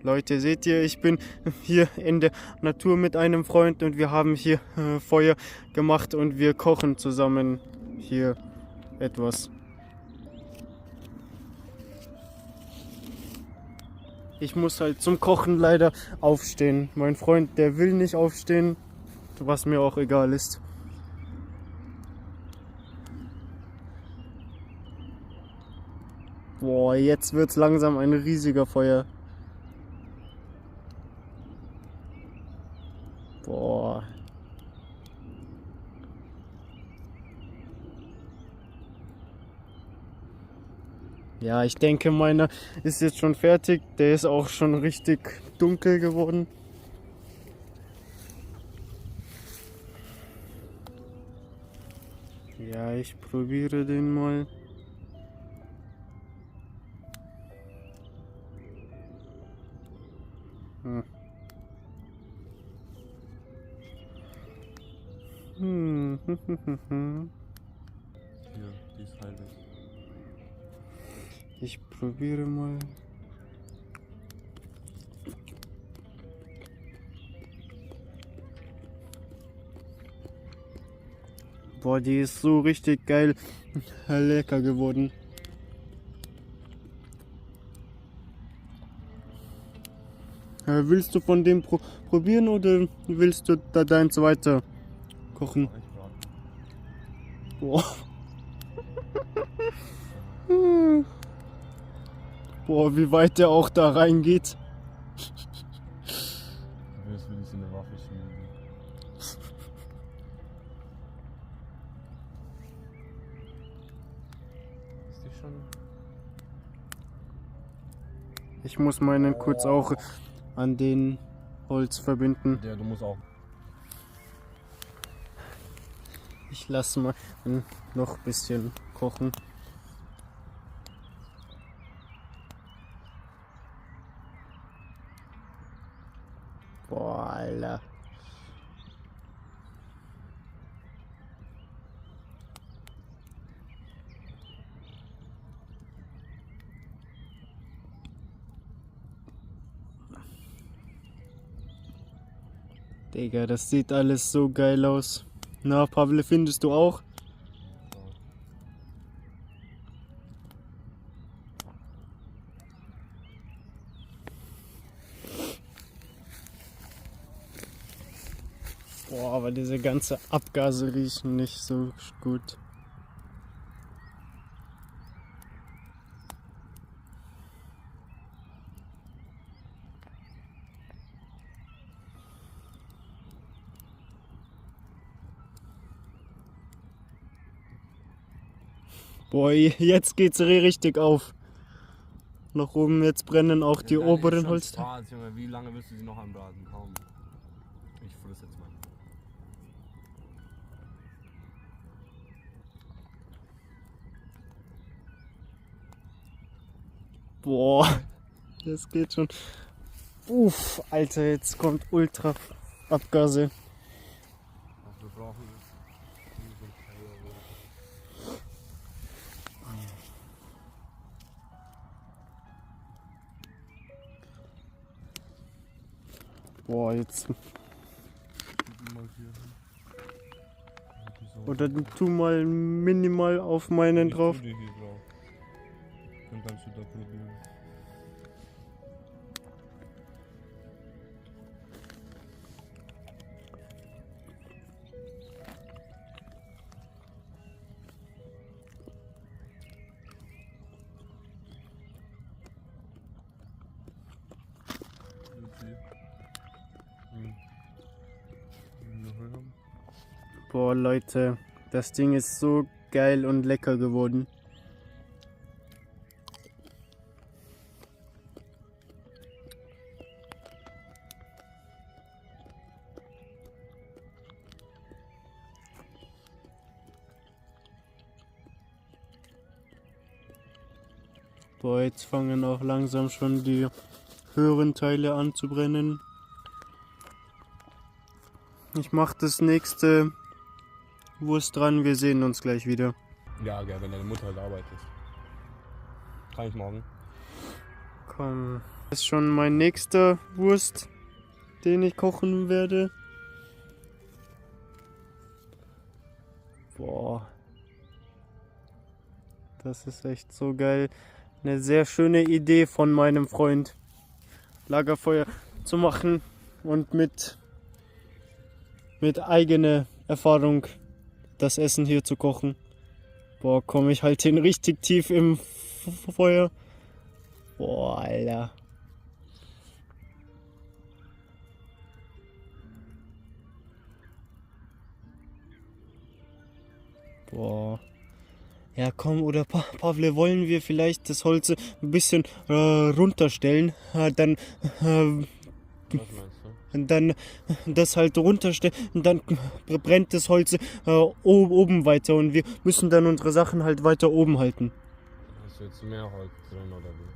Leute, seht ihr, ich bin hier in der Natur mit einem Freund und wir haben hier Feuer gemacht und wir kochen zusammen hier etwas. Ich muss halt zum Kochen leider aufstehen. Mein Freund, der will nicht aufstehen, was mir auch egal ist. Boah, jetzt wird's langsam ein riesiger Feuer. Boah. Ja, ich denke, meiner ist jetzt schon fertig. Der ist auch schon richtig dunkel geworden. Ja, ich probiere den mal. Ja, die ist halbes. Ich probiere mal. Boah, die ist so richtig geil lecker geworden. Willst du von dem probieren oder willst du da deins weiter kochen? Boah. Boah, wie weit der auch da reingeht. Du wirst wirklich so eine Waffe schmieden. Ist die schon? Ich muss meinen kurz auch an den Holz verbinden. Ja, du musst auch. Ich lasse mal noch ein bisschen kochen. Boah, Alter. Digga, das sieht alles so geil aus. Na, Pavle, findest du auch? Boah, aber diese ganze Abgase riechen nicht so gut. Boah, jetzt geht's richtig auf. Nach oben, jetzt brennen auch die oberen Holzteile. Spaß, Junge. Wie lange willst du sie noch anbraten? Kaum. Ich friss jetzt mal. Boah, das geht schon. Uff, Alter, jetzt kommt Ultra Abgase. Was wir brauchen ist so ein Feuer. Boah, jetzt. Oder tu mal minimal auf meinen drauf. Dann kannst du da probieren. Boah, Leute, das Ding ist so geil und lecker geworden. Boah, jetzt fangen auch langsam schon die höheren Teile an zu brennen. Ich mach das nächste Wurst dran, wir sehen uns gleich wieder. Ja, gell, wenn deine Mutter halt arbeitet. Kann ich morgen? Komm. Das ist schon mein nächster Wurst, den ich kochen werde. Boah. Das ist echt so geil. Eine sehr schöne Idee von meinem Freund. Lagerfeuer zu machen und mit eigener Erfahrung das Essen hier zu kochen. Boah, komme ich halt hin richtig tief im Feuer. Boah, Alter. Boah. Ja, komm, oder Pavle, wollen wir vielleicht das Holz ein bisschen runterstellen? Dann, Was meinst du? dann das halt runterstellen und dann brennt das Holz oben weiter und wir müssen dann unsere Sachen halt weiter oben halten. Hast du jetzt mehr Holz drin oder wie?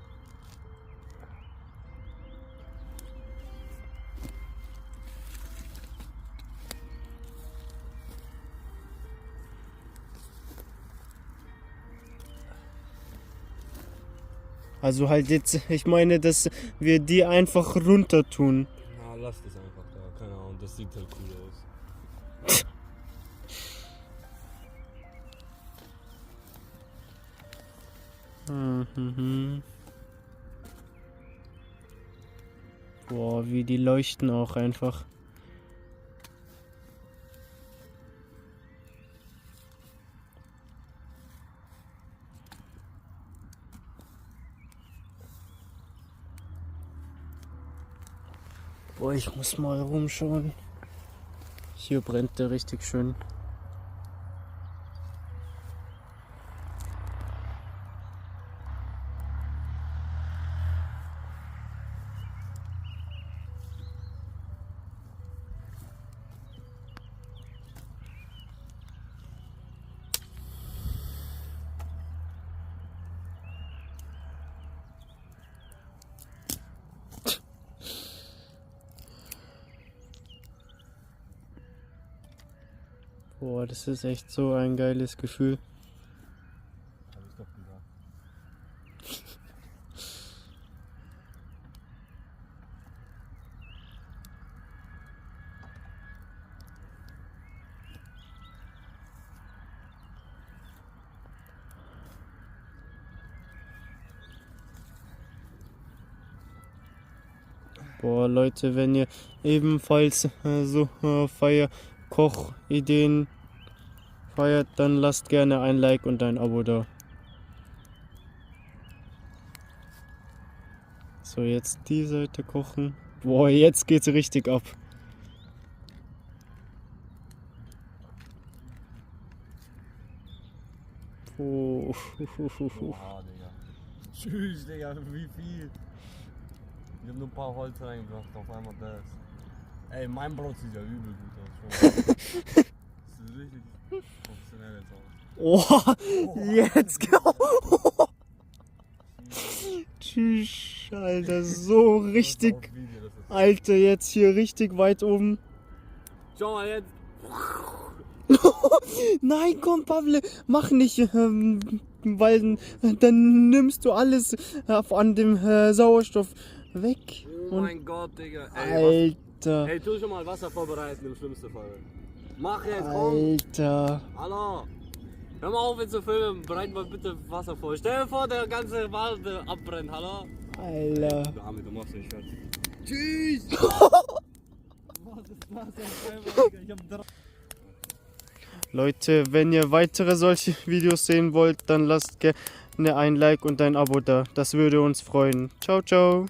Also halt jetzt, ich meine, dass wir die einfach runter tun. Na, lass das einfach da. Keine Ahnung, das sieht halt cool aus. Mhm. Boah, wie die leuchten auch einfach. Boah, ich muss mal rumschauen. Hier brennt der richtig schön. Boah, das ist echt so ein geiles Gefühl. Hab ich doch gesagt. Boah, Leute, wenn ihr ebenfalls so Kochideen feiert, dann lasst gerne ein Like und ein Abo da. So, jetzt die Seite kochen. Boah, jetzt geht's richtig ab. Oh. Oha, Digga. Tschüss, Digga, wie viel? Ich hab nur ein paar Holz reingebracht, auf einmal das. Ey, mein Brot sieht ja übel gut aus. Das sieht richtig professionell jetzt aus. Oh, jetzt. Tschüss, Alter, so richtig. Das ist auf Video, das ist- Alter, jetzt hier richtig weit oben. Schau mal jetzt. Nein, komm, Pavle, mach nicht, weil dann nimmst du alles an dem Sauerstoff weg. Oh mein Gott, Digga. Ey, Alter, ey, tu schon mal Wasser vorbereiten im schlimmsten Fall. Mach jetzt, komm. Alter. Hallo. Hör mal auf, jetzt zu filmen. Bereit mal bitte Wasser vor. Stell dir vor, der ganze Wald abbrennt. Hallo. Alter. Du Arme, du machst nicht fertig. Tschüss. Was ist das denn? Ich hab Leute, wenn ihr weitere solche Videos sehen wollt, dann lasst gerne ein Like und ein Abo da. Das würde uns freuen. Ciao, ciao.